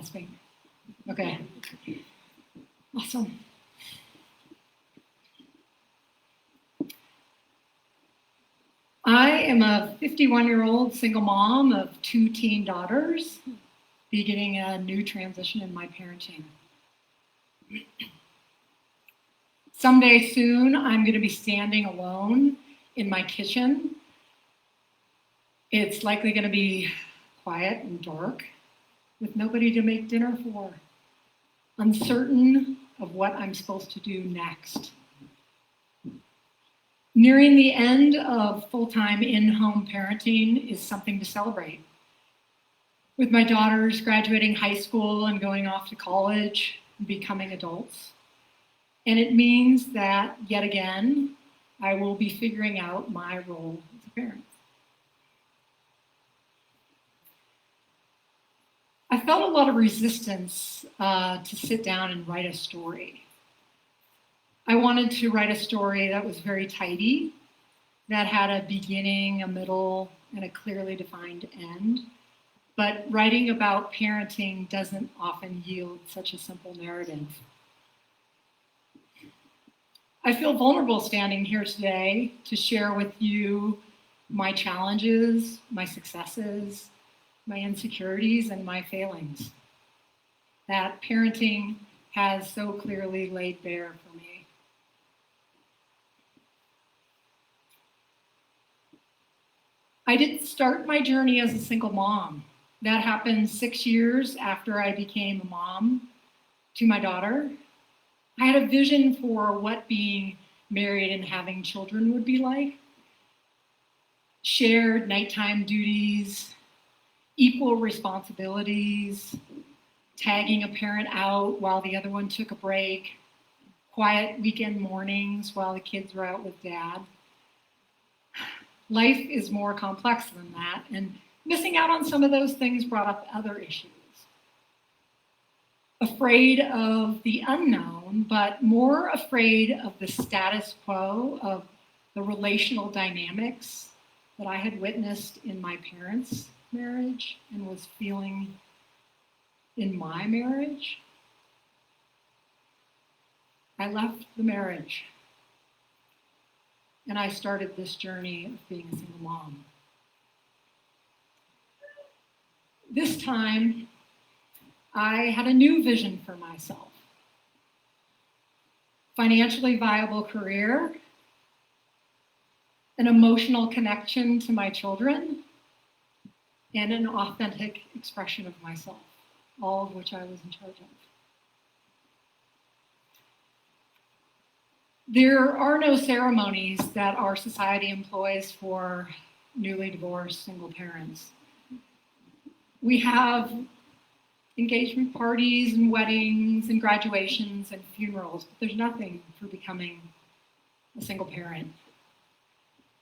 Testing. Okay. Awesome. I am a 51-year-old single mom of 2 teen daughters, beginning a new transition in my parenting. Someday soon, I'm going to be standing alone in my kitchen. It's likely going to be quiet and dark, with nobody to make dinner for, uncertain of what I'm supposed to do next. Nearing the end of full-time in-home parenting is something to celebrate. With my daughters graduating high school and going off to college and becoming adults. And it means that, yet again, I will be figuring out my role as a parent. I felt a lot of resistance to sit down and write a story. I wanted to write a story that was very tidy, that had a beginning, a middle, and a clearly defined end. But writing about parenting doesn't often yield such a simple narrative. I feel vulnerable standing here today to share with you my challenges, my successes, my insecurities, and my failings that parenting has so clearly laid bare for me. I didn't start my journey as a single mom. That happened 6 years after I became a mom to my daughter. I had a vision for what being married and having children would be like. Shared nighttime duties, equal responsibilities, tagging a parent out while the other one took a break, quiet weekend mornings while the kids were out with dad. Life is more complex than that, and missing out on some of those things brought up other issues. Afraid of the unknown, but more afraid of the status quo of the relational dynamics that I had witnessed in my parents' marriage and was feeling in my marriage. I left the marriage and I started this journey of being a single mom. This time, I had a new vision for myself. Financially viable career, an emotional connection to my children, and an authentic expression of myself, all of which I was in charge of. There are no ceremonies that our society employs for newly divorced single parents. We have engagement parties and weddings and graduations and funerals, but there's nothing for becoming a single parent.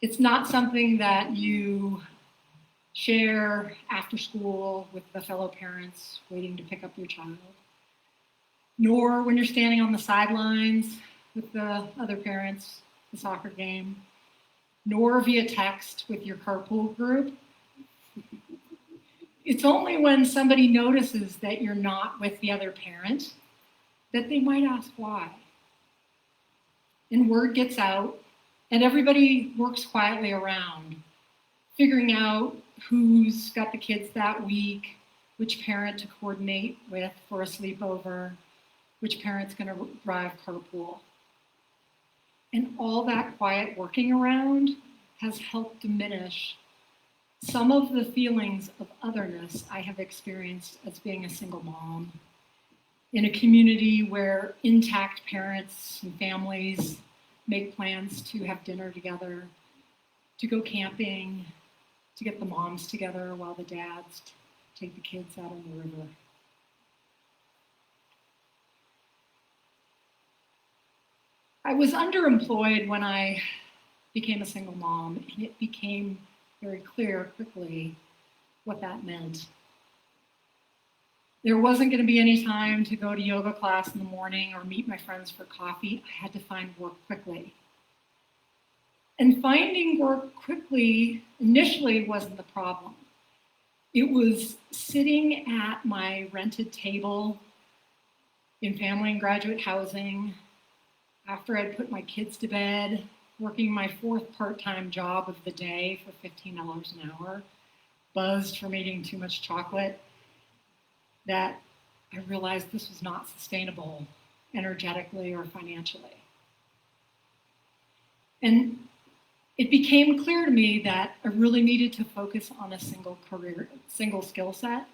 It's not something that you share after school with the fellow parents waiting to pick up your child, nor when you're standing on the sidelines with the other parents, the soccer game, nor via text with your carpool group. It's only when somebody notices that you're not with the other parent that they might ask why. And word gets out, and everybody works quietly around, figuring out who's got the kids that week, which parent to coordinate with for a sleepover, which parent's going to drive carpool. And all that quiet working around has helped diminish some of the feelings of otherness I have experienced as being a single mom in a community where intact parents and families make plans to have dinner together, to go camping, to get the moms together while the dads take the kids out on the river. I was underemployed when I became a single mom, and it became very clear quickly what that meant. There wasn't going to be any time to go to yoga class in the morning or meet my friends for coffee. I had to find work quickly. And finding work quickly initially wasn't the problem. It was sitting at my rented table in family and graduate housing after I'd put my kids to bed, working my fourth part-time job of the day for $15 an hour, buzzed from eating too much chocolate, that I realized this was not sustainable energetically or financially. And it became clear to me that I really needed to focus on a single skill set.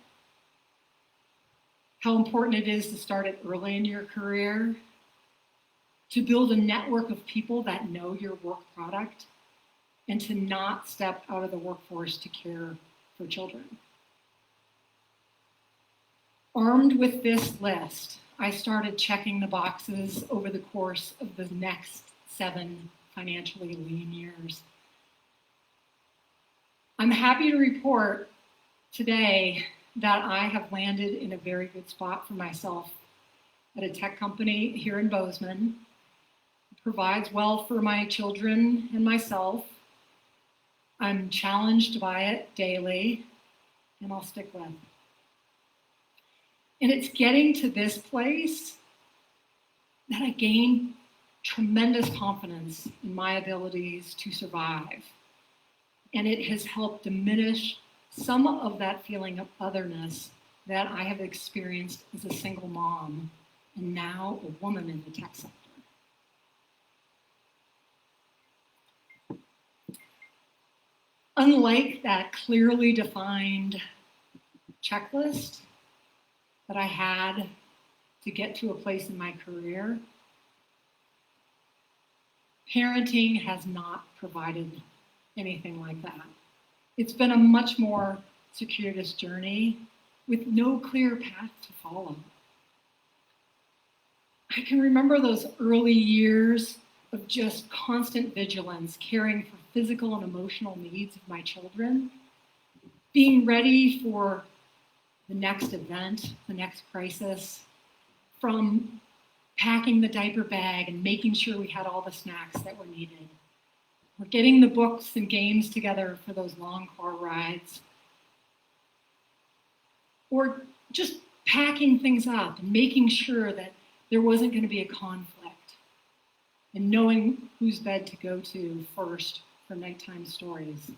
How important it is to start it early in your career, to build a network of people that know your work product, and to not step out of the workforce to care for children. Armed with this list, I started checking the boxes over the course of the next 7 financially lean years. I'm happy to report today that I have landed in a very good spot for myself at a tech company here in Bozeman. It provides well for my children and myself. I'm challenged by it daily, and I'll stick with. And it's getting to this place that I gain tremendous confidence in my abilities to survive. And it has helped diminish some of that feeling of otherness that I have experienced as a single mom and now a woman in the tech sector. Unlike that clearly defined checklist that I had to get to a place in my career, parenting has not provided anything like that. It's been a much more circuitous journey with no clear path to follow. I can remember those early years of just constant vigilance, caring for physical and emotional needs of my children, being ready for the next event, the next crisis, from packing the diaper bag and making sure we had all the snacks that were needed. We're getting the books and games together for those long car rides. Or just packing things up and making sure that there wasn't going to be a conflict. And knowing whose bed to go to first for nighttime stories.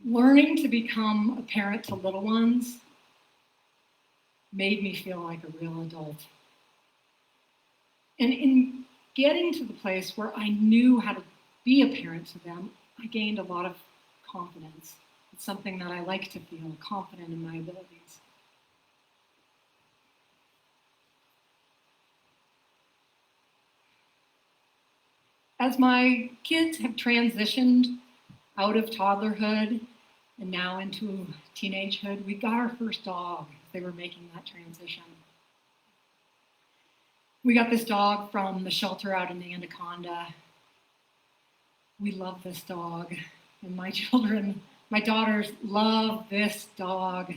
Learning to become a parent to little ones made me feel like a real adult. And in getting to the place where I knew how to be a parent to them, I gained a lot of confidence. It's something that I like to feel confident in my abilities. As my kids have transitioned out of toddlerhood and now into teenagehood, we got our first dog as they were making that transition. We got this dog from the shelter out in the Anaconda. We love this dog, and my children, my daughters love this dog.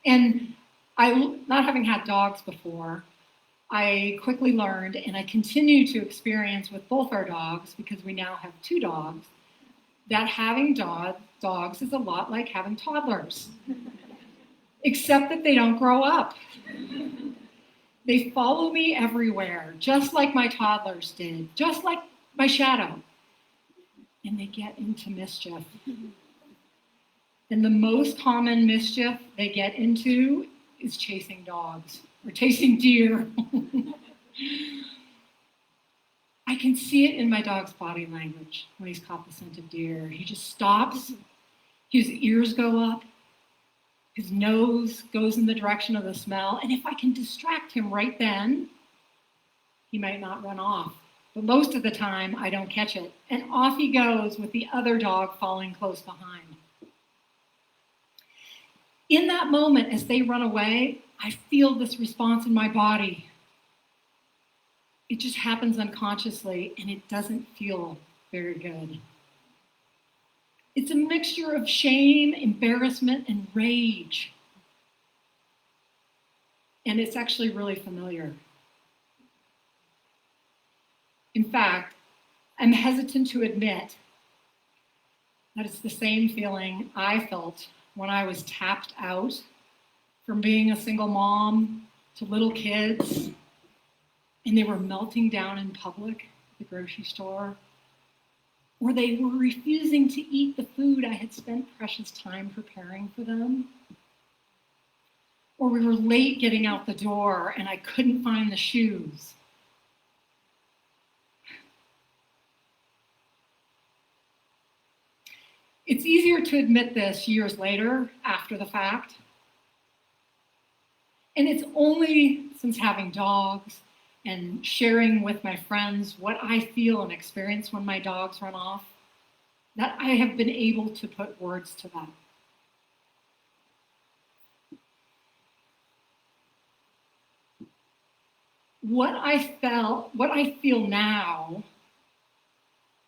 And not having had dogs before, I quickly learned, and I continue to experience with both our dogs, because we now have 2 dogs, that having dogs is a lot like having toddlers, except that they don't grow up. They follow me everywhere, just like my toddlers did, just like my shadow. And they get into mischief. And the most common mischief they get into is chasing dogs or chasing deer. I can see it in my dog's body language when he's caught the scent of deer. He just stops, his ears go up, his nose goes in the direction of the smell, and if I can distract him right then, he might not run off. But most of the time, I don't catch it, and off he goes with the other dog following close behind. In that moment, as they run away, I feel this response in my body. It just happens unconsciously, and it doesn't feel very good. It's a mixture of shame, embarrassment, and rage. And it's actually really familiar. In fact, I'm hesitant to admit that it's the same feeling I felt when I was tapped out from being a single mom to little kids, and they were melting down in public at the grocery store, or they were refusing to eat the food I had spent precious time preparing for them, or we were late getting out the door and I couldn't find the shoes. It's easier to admit this years later, after the fact. And it's only since having dogs and sharing with my friends what I feel and experience when my dogs run off that I have been able to put words to that. What I feel now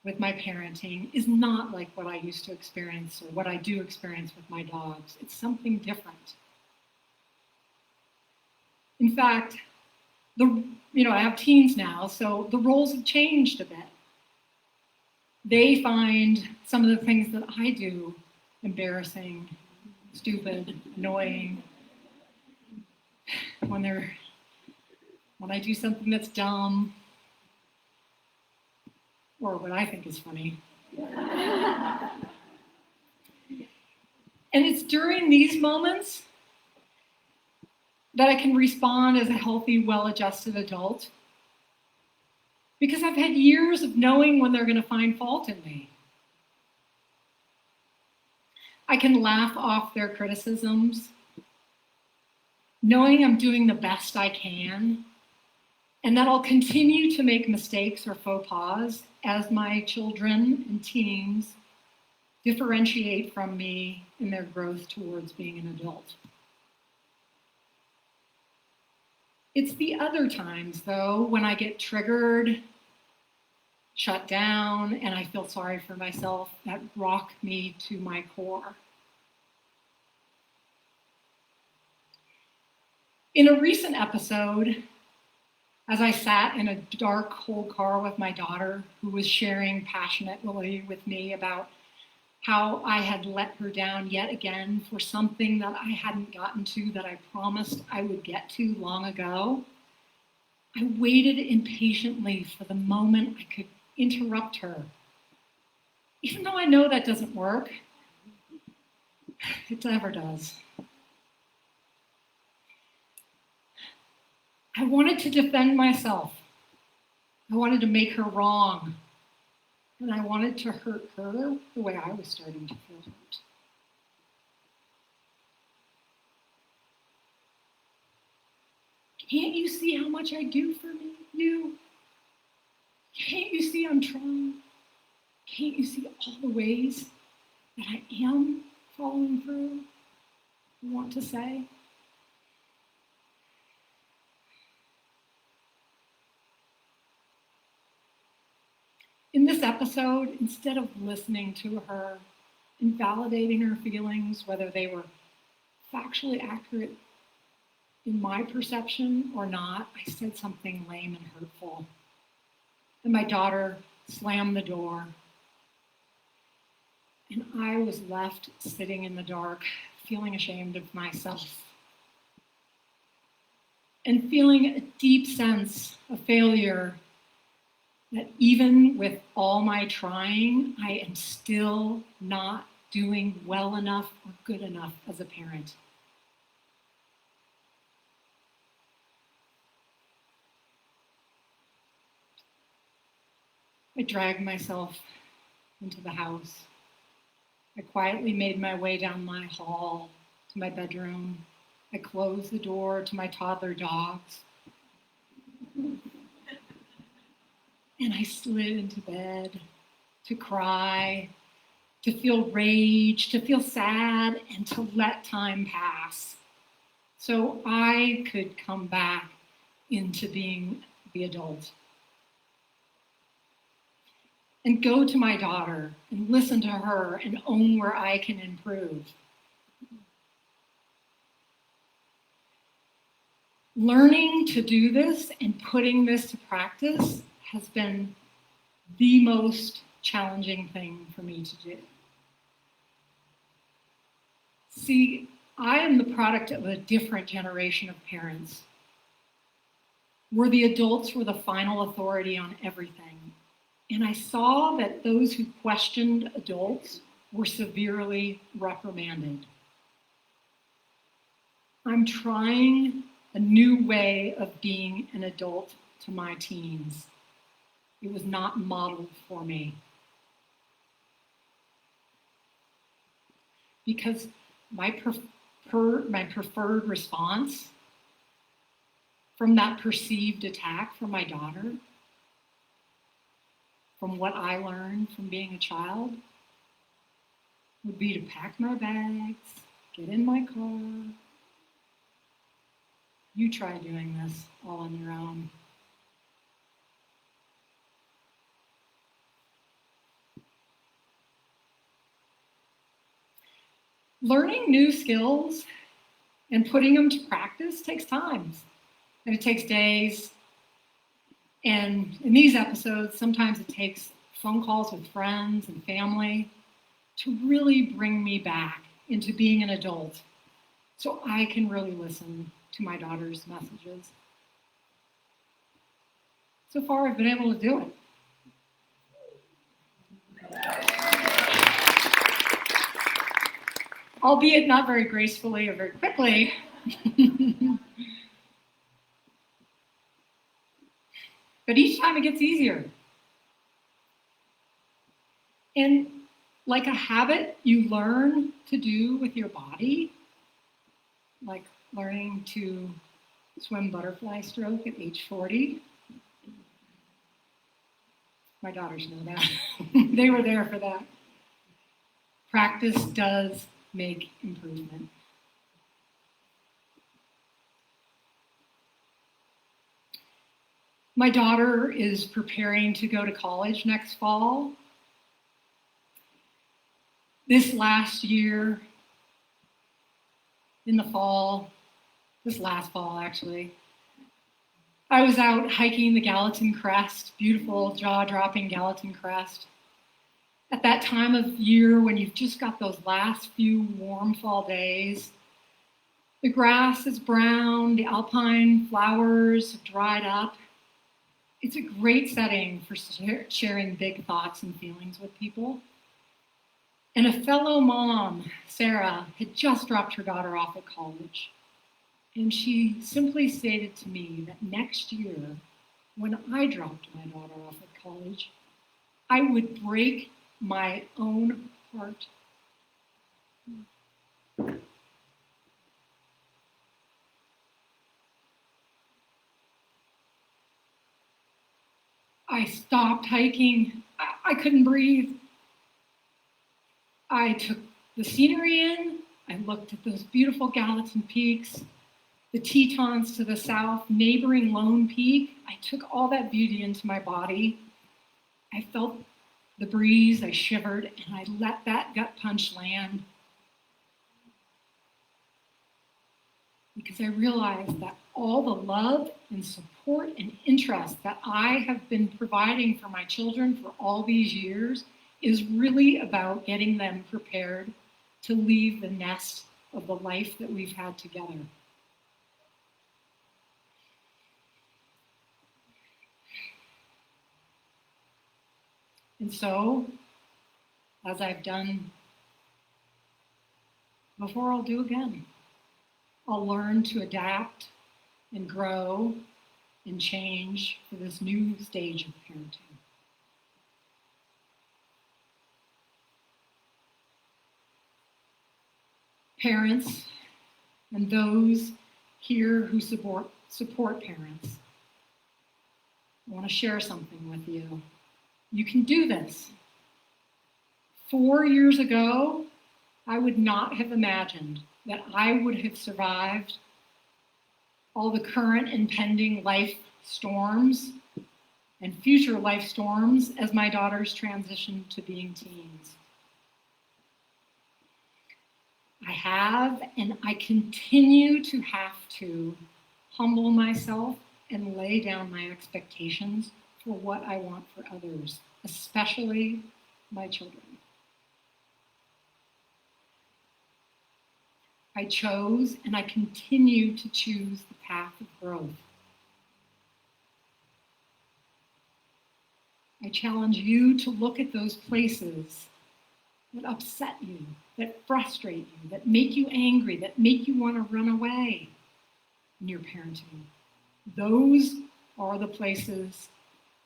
with my parenting is not like what I used to experience or what I do experience with my dogs. It's something different. In fact, I have teens now, so the roles have changed a bit. They find some of the things that I do embarrassing, stupid, annoying. When I do something that's dumb, or what I think is funny. And it's during these moments that I can respond as a healthy, well-adjusted adult, because I've had years of knowing when they're going to find fault in me. I can laugh off their criticisms, knowing I'm doing the best I can, and that I'll continue to make mistakes or faux pas as my children and teens differentiate from me in their growth towards being an adult. It's the other times, though, when I get triggered, shut down, and I feel sorry for myself, that rock me to my core. In a recent episode, as I sat in a dark, cold car with my daughter, who was sharing passionately with me about how I had let her down yet again for something that I hadn't gotten to that I promised I would get to long ago, I waited impatiently for the moment I could interrupt her. Even though I know that doesn't work, it never does. I wanted to defend myself. I wanted to make her wrong. And I wanted to hurt her the way I was starting to feel hurt. Can't you see how much I do for you? Can't you see I'm trying? Can't you see all the ways that I am following through? I want to say. In this episode, instead of listening to her and validating her feelings, whether they were factually accurate in my perception or not, I said something lame and hurtful. And my daughter slammed the door. And I was left sitting in the dark, feeling ashamed of myself. And feeling a deep sense of failure that even with all my trying, I am still not doing well enough or good enough as a parent. I dragged myself into the house. I quietly made my way down my hall to my bedroom. I closed the door to my toddler dogs. And I slid into bed to cry, to feel rage, to feel sad, and to let time pass so I could come back into being the adult. And go to my daughter and listen to her and own where I can improve. Learning to do this and putting this to practice has been the most challenging thing for me to do. See, I am the product of a different generation of parents, where the adults were the final authority on everything. And I saw that those who questioned adults were severely reprimanded. I'm trying a new way of being an adult to my teens. It was not modeled for me. Because my preferred response from that perceived attack from my daughter, from what I learned from being a child, would be to pack my bags, get in my car. You try doing this all on your own. Learning new skills and putting them to practice takes time. And it takes days. And in these episodes, sometimes it takes phone calls with friends and family to really bring me back into being an adult so I can really listen to my daughter's messages. So far, I've been able to do it. Albeit not very gracefully or very quickly. But each time it gets easier. And like a habit you learn to do with your body, like learning to swim butterfly stroke at age 40. My daughters know that. They were there for that. Practice does make improvement. My daughter is preparing to go to college next fall. This last year, in the fall, this last fall actually, I was out hiking the Gallatin Crest, beautiful jaw-dropping Gallatin Crest. At that time of year when you've just got those last few warm fall days, the grass is brown, the alpine flowers have dried up. It's a great setting for sharing big thoughts and feelings with people. And a fellow mom, Sarah, had just dropped her daughter off at college. And she simply stated to me that next year, when I dropped my daughter off at college, I would break my own heart. I stopped hiking. I couldn't breathe. I took the scenery in. I looked at those beautiful Gallatin peaks, the Tetons to the south, neighboring Lone Peak. I took all that beauty into my body. I felt the breeze, I shivered, and I let that gut punch land. Because I realized that all the love and support and interest that I have been providing for my children for all these years is really about getting them prepared to leave the nest of the life that we've had together. And so, as I've done before, I'll do again. I'll learn to adapt and grow and change for this new stage of parenting. Parents and those here who support parents, I want to share something with you. You can do this. 4 years ago, I would not have imagined that I would have survived all the current and pending life storms and future life storms as my daughters transition to being teens. I have, and I continue to have to humble myself and lay down my expectations for what I want for others, especially my children. I chose and I continue to choose the path of growth. I challenge you to look at those places that upset you, that frustrate you, that make you angry, that make you want to run away in your parenting. Those are the places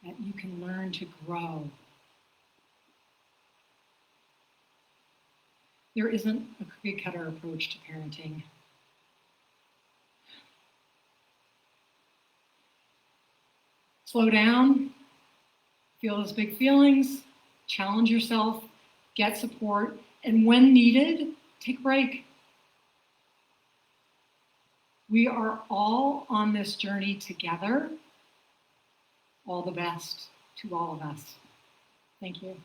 that you can learn to grow. There isn't a cookie-cutter approach to parenting. Slow down, feel those big feelings, challenge yourself, get support, and when needed, take a break. We are all on this journey together. All the best to all of us. Thank you.